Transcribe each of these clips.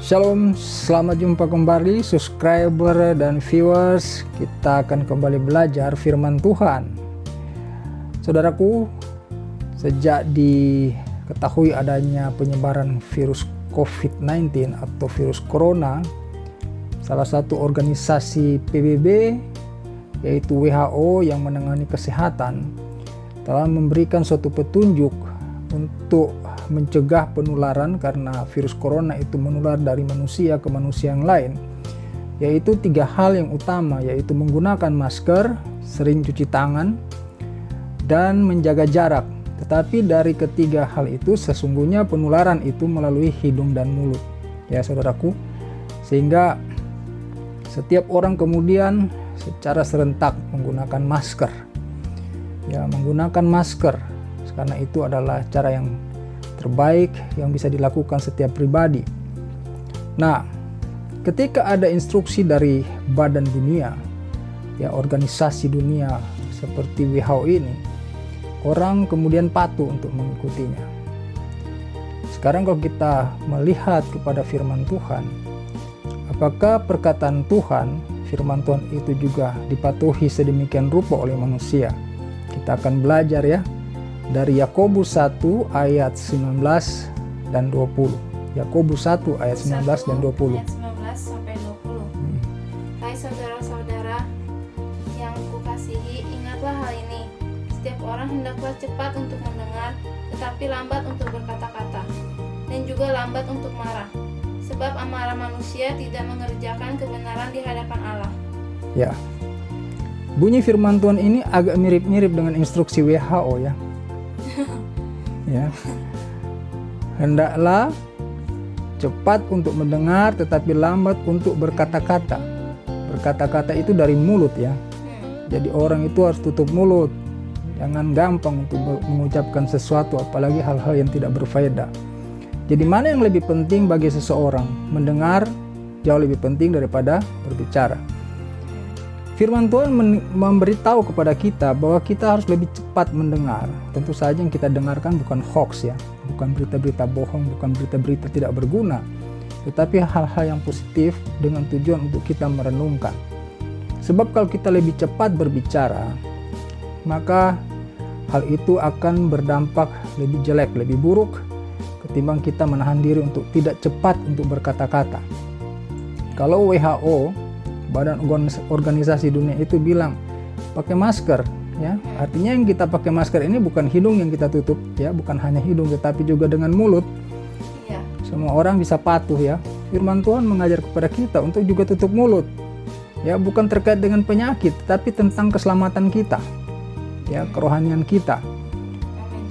Shalom, selamat jumpa kembali subscriber dan viewers. Kita akan kembali belajar firman Tuhan. Saudaraku, sejak diketahui adanya penyebaran virus COVID-19 atau virus corona, salah satu organisasi PBB yaitu WHO yang menangani kesehatan telah memberikan suatu petunjuk untuk mencegah penularan, karena virus corona itu menular dari manusia ke manusia yang lain, yaitu 3 hal yang utama, yaitu menggunakan masker, sering cuci tangan, dan menjaga jarak. Tetapi dari ketiga hal itu sesungguhnya penularan itu melalui hidung dan mulut, ya saudaraku, sehingga setiap orang kemudian secara serentak menggunakan masker, ya, menggunakan masker, karena itu adalah cara yang terbaik yang bisa dilakukan setiap pribadi. Nah, ketika ada instruksi dari Badan Dunia, ya, organisasi dunia seperti WHO ini, orang kemudian patuh untuk mengikutinya. Sekarang kalau kita melihat kepada firman Tuhan, apakah perkataan Tuhan, firman Tuhan itu juga dipatuhi sedemikian rupa oleh manusia? Kita akan belajar, ya, dari Yakobus 1 ayat 19 dan 20. Yakobus 1 ayat 19 dan 20. Ayat 19 sampai 20. Hai saudara-saudara yang kukasihi, ingatlah hal ini. Setiap orang hendaklah cepat untuk mendengar, tetapi lambat untuk berkata-kata, dan juga lambat untuk marah. Sebab amarah manusia tidak mengerjakan kebenaran di hadapan Allah. Ya. Bunyi firman Tuhan ini agak mirip-mirip dengan instruksi WHO, ya. Ya. Hendaklah cepat untuk mendengar tetapi lambat untuk berkata-kata. Berkata-kata itu dari mulut, ya. Jadi orang itu harus tutup mulut. Jangan gampang untuk mengucapkan sesuatu, apalagi hal-hal yang tidak berfaedah. Jadi mana yang lebih penting bagi seseorang? Mendengar jauh lebih penting daripada berbicara. Firman Tuhan memberitahu kepada kita bahwa kita harus lebih cepat mendengar. Tentu saja yang kita dengarkan bukan hoax, ya, bukan berita-berita bohong, bukan berita-berita tidak berguna, tetapi hal-hal yang positif dengan tujuan untuk kita merenungkan. Sebab kalau kita lebih cepat berbicara, maka hal itu akan berdampak lebih jelek, lebih buruk ketimbang kita menahan diri untuk tidak cepat untuk berkata-kata. Kalau WHO, Badan Organisasi Dunia itu bilang pakai masker, ya, artinya yang kita pakai masker ini bukan hidung yang kita tutup, ya, bukan hanya hidung tetapi juga dengan mulut. Ya. Semua orang bisa patuh, ya. Firman Tuhan mengajar kepada kita untuk juga tutup mulut, ya, bukan terkait dengan penyakit tetapi tentang keselamatan kita, ya, kerohanian kita.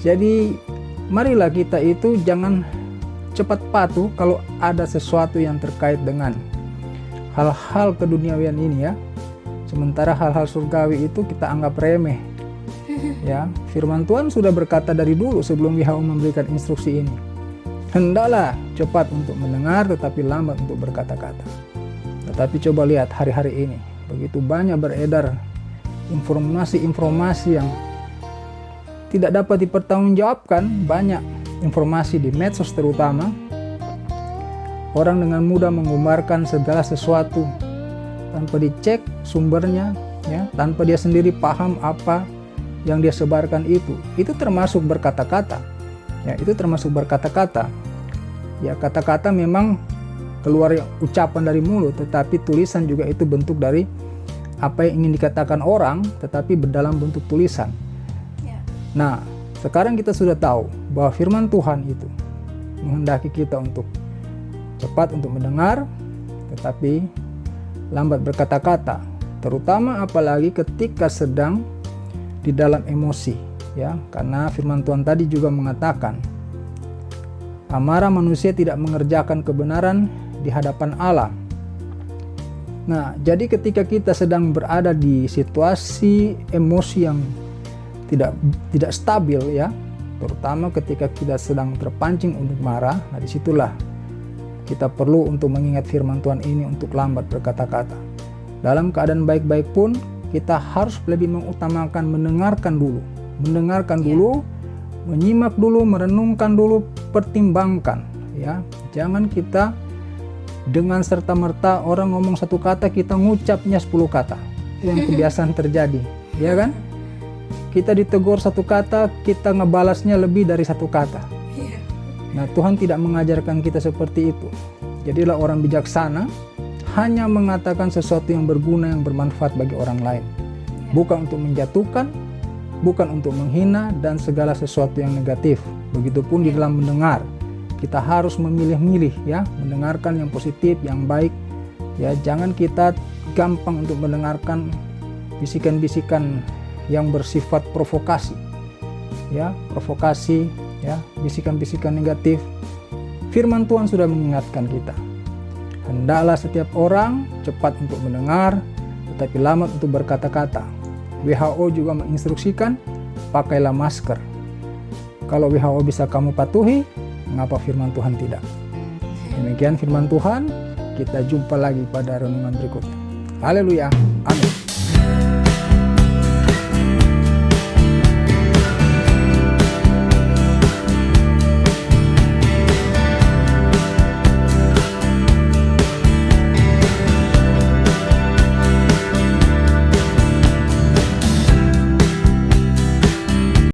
Jadi marilah kita itu jangan cepat patuh kalau ada sesuatu yang terkait dengan hal-hal keduniawian ini, ya. Sementara hal-hal surgawi itu kita anggap remeh. Ya, firman Tuhan sudah berkata dari dulu sebelum WHO memberikan instruksi ini. Hendaklah cepat untuk mendengar tetapi lambat untuk berkata-kata. Tetapi coba lihat hari-hari ini, begitu banyak beredar informasi-informasi yang tidak dapat dipertanggungjawabkan, banyak informasi di medsos terutama. Orang dengan mudah mengumbarkan segala sesuatu tanpa dicek sumbernya, ya, tanpa dia sendiri paham apa yang dia sebarkan itu. Itu termasuk berkata-kata, ya, itu termasuk berkata-kata. Ya, kata-kata memang keluar ucapan dari mulut, tetapi tulisan juga itu bentuk dari apa yang ingin dikatakan orang, tetapi berdalam bentuk tulisan. Ya. Nah, sekarang kita sudah tahu bahwa firman Tuhan itu menghendaki kita untuk cepat untuk mendengar, tetapi lambat berkata-kata, terutama apalagi ketika sedang di dalam emosi, ya, karena firman Tuhan tadi juga mengatakan amarah manusia tidak mengerjakan kebenaran di hadapan Allah. Nah, jadi ketika kita sedang berada di situasi emosi yang tidak stabil, ya, terutama ketika kita sedang terpancing untuk marah, nah disitulah kita perlu untuk mengingat firman Tuhan ini untuk lambat berkata-kata. Dalam keadaan baik-baik pun kita harus lebih mengutamakan mendengarkan dulu, menyimak dulu, merenungkan dulu, pertimbangkan, ya. Jangan kita dengan serta-merta orang ngomong satu kata, kita ngucapnya 10 kata. Itu yang kebiasaan terjadi, ya kan? Kita ditegur satu kata, kita ngebalasnya lebih dari satu kata. Nah, Tuhan tidak mengajarkan kita seperti itu. Jadilah orang bijaksana, hanya mengatakan sesuatu yang berguna, yang bermanfaat bagi orang lain. Bukan untuk menjatuhkan, bukan untuk menghina, dan segala sesuatu yang negatif. Begitupun di dalam mendengar, kita harus memilih-milih, ya, mendengarkan yang positif, yang baik. Ya, jangan kita gampang untuk mendengarkan bisikan-bisikan yang bersifat provokasi, ya, provokasi, ya, bisikan-bisikan negatif. Firman Tuhan sudah mengingatkan kita, hendaklah setiap orang cepat untuk mendengar, tetapi lambat untuk berkata-kata. WHO juga menginstruksikan, pakailah masker. Kalau WHO bisa kamu patuhi, mengapa firman Tuhan tidak? Demikian firman Tuhan, kita jumpa lagi pada renungan berikutnya. Haleluya, amin.